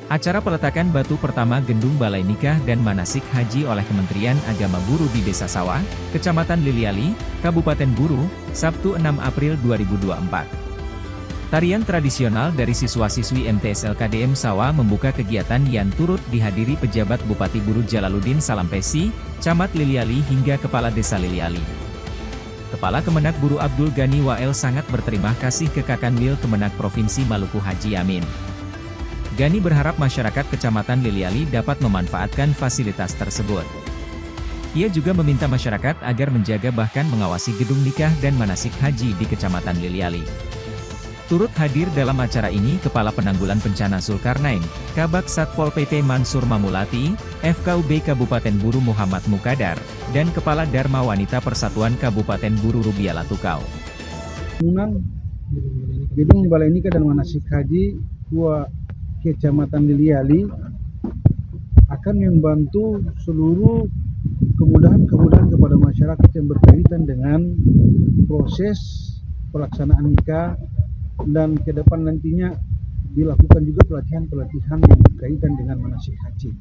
Acara peletakan batu pertama Gendung Balai Nikah dan Manasik Haji oleh Kementerian Agama Buru di Desa Sawah, Kecamatan Liliali, Kabupaten Buru, Sabtu 6 April 2024. Tarian tradisional dari siswa-siswi MTSLKDM Sawah membuka kegiatan yang turut dihadiri pejabat Bupati Buru Jalaluddin Salampesi, Camat Liliali hingga Kepala Desa Liliali. Kepala Kemenak Buru Abdul Ghani Wael sangat berterima kasih ke Kakanwil Kemenak Provinsi Maluku Haji Amin. Ghani berharap masyarakat Kecamatan Liliali dapat memanfaatkan fasilitas tersebut. Ia juga meminta masyarakat agar menjaga bahkan mengawasi gedung nikah dan manasik haji di Kecamatan Liliali. Turut hadir dalam acara ini Kepala Penanggulan Bencana Zulkarnain, Kabak Satpol PP Mansur Mamulati, FKUB Kabupaten Buru Muhammad Mukadar, dan Kepala Dharma Wanita Persatuan Kabupaten Buru Rubiala Tukau. Gedung Balai Nikah dan Manasik Haji Kecamatan Liliali akan membantu seluruh kemudahan kepada masyarakat yang berkaitan dengan proses pelaksanaan nikah, dan ke depan nantinya dilakukan juga pelatihan-pelatihan yang berkaitan dengan manasik haji.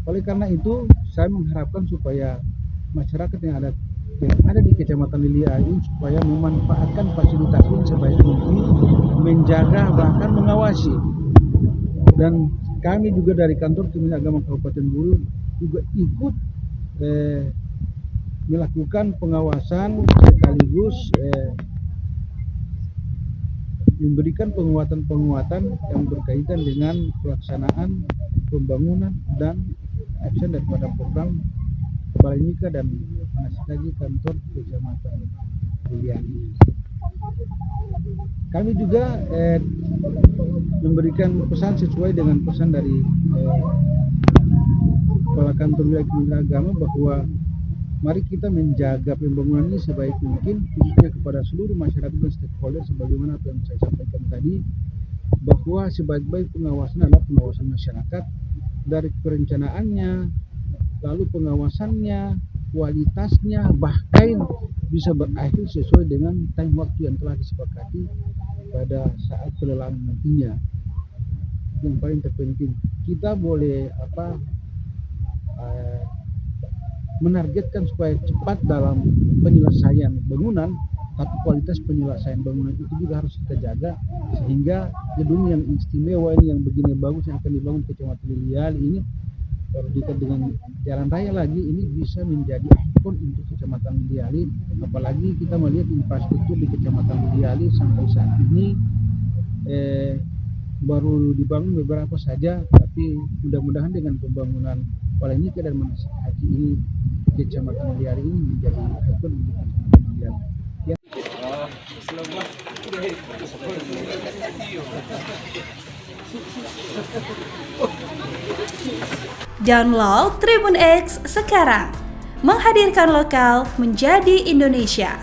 Oleh karena itu, saya mengharapkan supaya masyarakat yang ada di Kecamatan Liliali supaya memanfaatkan fasilitas ini sebaik mungkin, menjaga bahkan mengawasi. Dan kami juga dari kantor Kementerian Agama Kabupaten Buru juga ikut melakukan pengawasan sekaligus memberikan penguatan yang berkaitan dengan pelaksanaan pembangunan dan action daripada program Balai Nikah dan Manasik Haji kantor Kecamatan Liliali. Kami juga memberikan pesan sesuai dengan pesan dari Kepala Kantor Wilayah Kementerian Agama bahwa mari kita menjaga pembangunan ini sebaik mungkin, khususnya kepada seluruh masyarakat dan stakeholder, sebagaimana apa yang saya sampaikan tadi, bahwa sebaik-baik pengawasan adalah pengawasan masyarakat dari perencanaannya, lalu pengawasannya, kualitasnya, bahkan bisa berakhir sesuai dengan time waktu yang telah disepakati pada saat pelelangan nantinya. Yang paling terpenting, kita boleh menargetkan supaya cepat dalam penyelesaian bangunan, tapi kualitas penyelesaian bangunan itu juga harus kita jaga, sehingga gedung yang istimewa ini yang begini bagus yang akan dibangun Kecamatan Liliali ini dekat dengan jalan raya lagi, ini bisa menjadi ikon untuk Kecamatan Liliali. Apalagi kita melihat infrastruktur di Kecamatan Liliali sampai saat ini baru dibangun beberapa saja, tapi mudah-mudahan dengan pembangunan Balai Nikah dan Manasik Haji ini Kecamatan Liliali ini menjadi ikon untuk Kecamatan Liliali. Download Tribun X sekarang, menghadirkan lokal menjadi Indonesia.